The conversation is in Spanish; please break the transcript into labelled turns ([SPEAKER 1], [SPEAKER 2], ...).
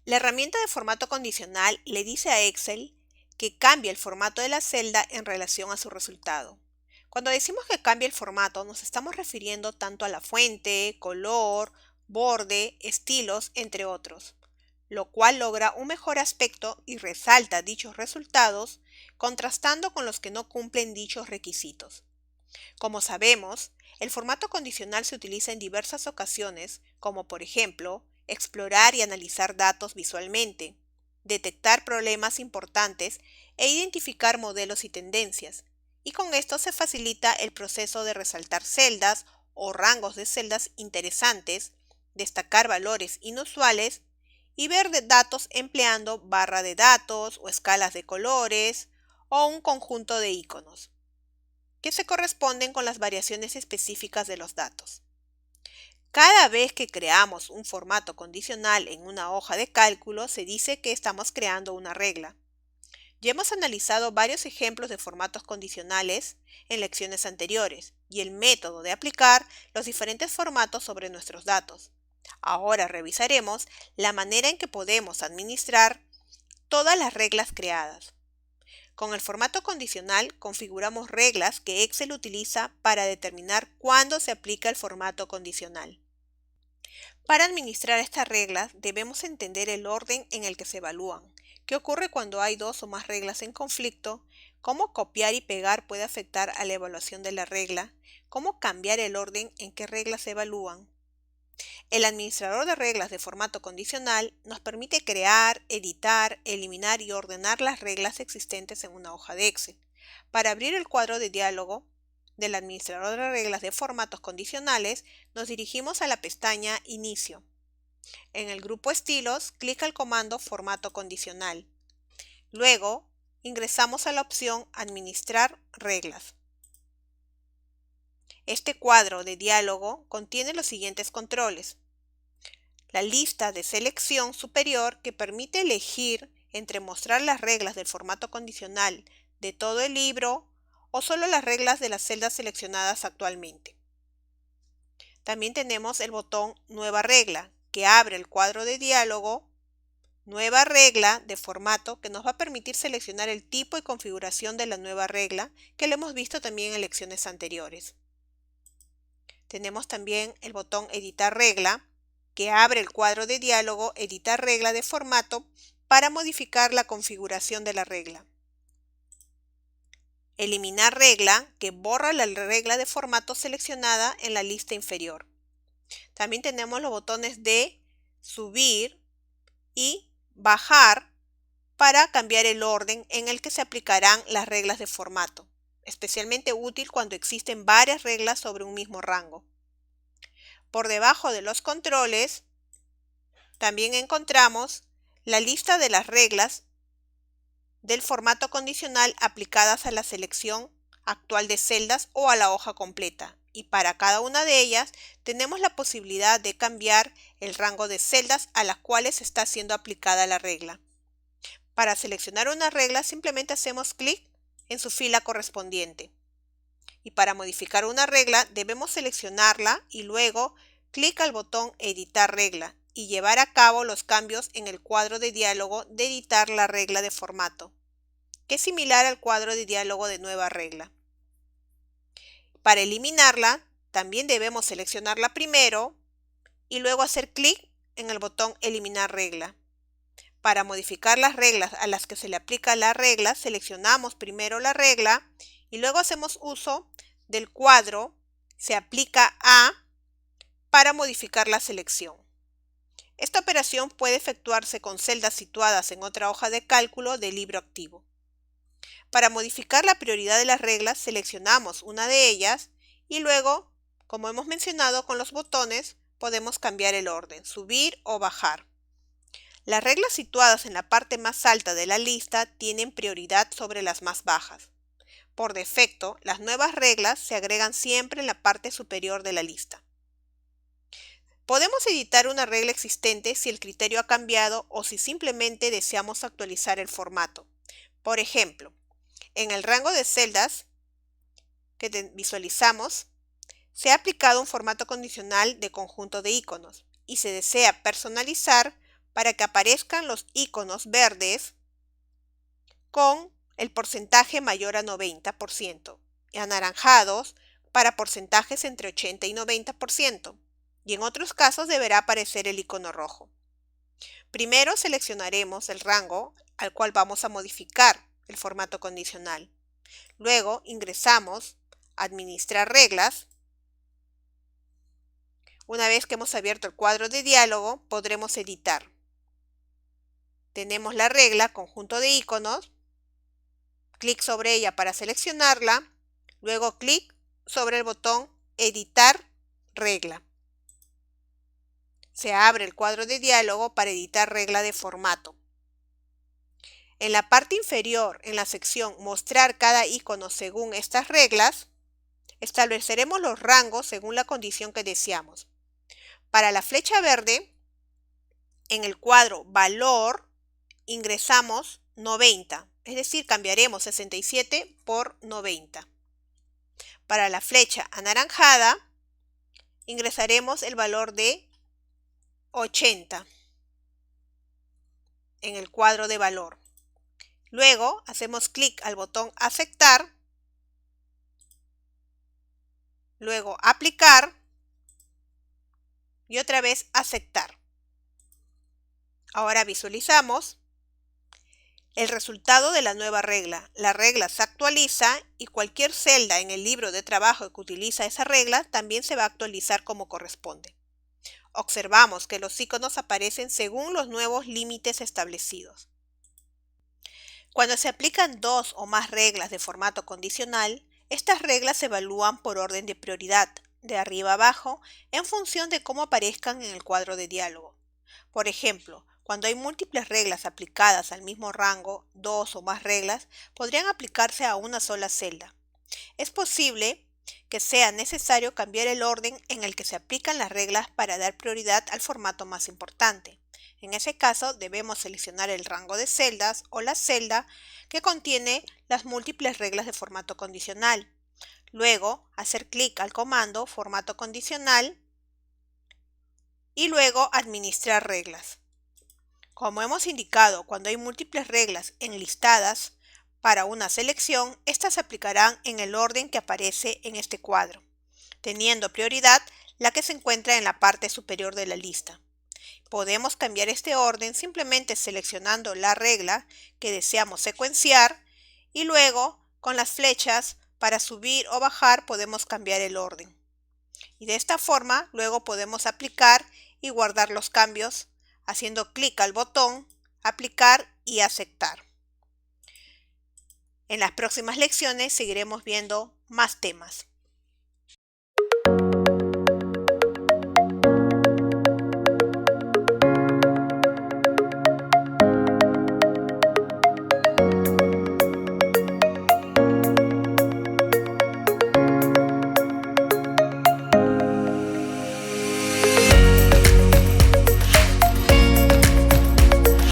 [SPEAKER 1] La herramienta de formato condicional le dice a Excel que cambie el formato de la celda en relación a su resultado. Cuando decimos que cambia el formato, nos estamos refiriendo tanto a la fuente, color, borde, estilos, entre otros, lo cual logra un mejor aspecto y resalta dichos resultados, contrastando con los que no cumplen dichos requisitos. Como sabemos, el formato condicional se utiliza en diversas ocasiones, como por ejemplo, explorar y analizar datos visualmente, detectar problemas importantes e identificar modelos y tendencias. Y con esto se facilita el proceso de resaltar celdas o rangos de celdas interesantes, destacar valores inusuales y ver datos empleando barra de datos o escalas de colores o un conjunto de iconos que se corresponden con las variaciones específicas de los datos. Cada vez que creamos un formato condicional en una hoja de cálculo, se dice que estamos creando una regla. Ya hemos analizado varios ejemplos de formatos condicionales en lecciones anteriores y el método de aplicar los diferentes formatos sobre nuestros datos. Ahora revisaremos la manera en que podemos administrar todas las reglas creadas. Con el formato condicional configuramos reglas que Excel utiliza para determinar cuándo se aplica el formato condicional. Para administrar estas reglas debemos entender el orden en el que se evalúan, qué ocurre cuando hay dos o más reglas en conflicto, cómo copiar y pegar puede afectar a la evaluación de la regla, cómo cambiar el orden en que reglas se evalúan. El administrador de reglas de formato condicional nos permite crear, editar, eliminar y ordenar las reglas existentes en una hoja de Excel. Para abrir el cuadro de diálogo del administrador de reglas de formatos condicionales, nos dirigimos a la pestaña Inicio. En el grupo Estilos, clic al comando Formato condicional. Luego, ingresamos a la opción Administrar reglas. Este cuadro de diálogo contiene los siguientes controles. La lista de selección superior que permite elegir entre mostrar las reglas del formato condicional de todo el libro o solo las reglas de las celdas seleccionadas actualmente. También tenemos el botón Nueva regla, que abre el cuadro de diálogo Nueva regla de formato, que nos va a permitir seleccionar el tipo y configuración de la nueva regla, que lo hemos visto también en lecciones anteriores. Tenemos también el botón Editar regla, que abre el cuadro de diálogo Editar regla de formato para modificar la configuración de la regla. Eliminar regla, que borra la regla de formato seleccionada en la lista inferior. También tenemos los botones de subir y bajar para cambiar el orden en el que se aplicarán las reglas de formato, especialmente útil cuando existen varias reglas sobre un mismo rango. Por debajo de los controles, también encontramos la lista de las reglas del formato condicional aplicadas a la selección actual de celdas o a la hoja completa. Y para cada una de ellas tenemos la posibilidad de cambiar el rango de celdas a las cuales está siendo aplicada la regla. Para seleccionar una regla simplemente hacemos clic en su fila correspondiente. Y para modificar una regla debemos seleccionarla y luego clic al botón Editar regla y llevar a cabo los cambios en el cuadro de diálogo de editar la regla de formato, que es similar al cuadro de diálogo de nueva regla. Para eliminarla, también debemos seleccionarla primero y luego hacer clic en el botón Eliminar regla. Para modificar las reglas a las que se le aplica la regla, seleccionamos primero la regla y luego hacemos uso del cuadro Se aplica a para modificar la selección. Esta operación puede efectuarse con celdas situadas en otra hoja de cálculo del libro activo. Para modificar la prioridad de las reglas, seleccionamos una de ellas y luego, como hemos mencionado con los botones, podemos cambiar el orden, subir o bajar. Las reglas situadas en la parte más alta de la lista tienen prioridad sobre las más bajas. Por defecto, las nuevas reglas se agregan siempre en la parte superior de la lista. Podemos editar una regla existente si el criterio ha cambiado o si simplemente deseamos actualizar el formato. Por ejemplo, en el rango de celdas que visualizamos, se ha aplicado un formato condicional de conjunto de iconos y se desea personalizar, para que aparezcan los iconos verdes con el porcentaje mayor a 90% y anaranjados para porcentajes entre 80 y 90%, y en otros casos deberá aparecer el icono rojo. Primero seleccionaremos el rango al cual vamos a modificar el formato condicional. Luego ingresamos Administrar reglas. Una vez que hemos abierto el cuadro de diálogo, podremos editar. Tenemos la regla, conjunto de iconos. Clic sobre ella para seleccionarla. Luego clic sobre el botón Editar regla. Se abre el cuadro de diálogo para editar regla de formato. En la parte inferior, en la sección Mostrar cada icono según estas reglas, estableceremos los rangos según la condición que deseamos. Para la flecha verde, en el cuadro Valor, ingresamos 90, es decir, cambiaremos 67 por 90. Para la flecha anaranjada, ingresaremos el valor de 80 en el cuadro de valor. Luego hacemos clic al botón Aceptar, luego Aplicar y otra vez Aceptar. Ahora visualizamos el resultado de la nueva regla. La regla se actualiza y cualquier celda en el libro de trabajo que utiliza esa regla también se va a actualizar como corresponde. Observamos que los iconos aparecen según los nuevos límites establecidos. Cuando se aplican dos o más reglas de formato condicional, estas reglas se evalúan por orden de prioridad, de arriba a abajo, en función de cómo aparezcan en el cuadro de diálogo. Por ejemplo, cuando hay múltiples reglas aplicadas al mismo rango, dos o más reglas podrían aplicarse a una sola celda. Es posible que sea necesario cambiar el orden en el que se aplican las reglas para dar prioridad al formato más importante. En ese caso, debemos seleccionar el rango de celdas o la celda que contiene las múltiples reglas de formato condicional. Luego, hacer clic al comando Formato condicional y luego Administrar reglas. Como hemos indicado, cuando hay múltiples reglas enlistadas para una selección, estas se aplicarán en el orden que aparece en este cuadro, teniendo prioridad la que se encuentra en la parte superior de la lista. Podemos cambiar este orden simplemente seleccionando la regla que deseamos secuenciar y luego con las flechas para subir o bajar podemos cambiar el orden. Y de esta forma luego podemos aplicar y guardar los cambios haciendo clic al botón Aplicar y Aceptar. En las próximas lecciones seguiremos viendo más temas.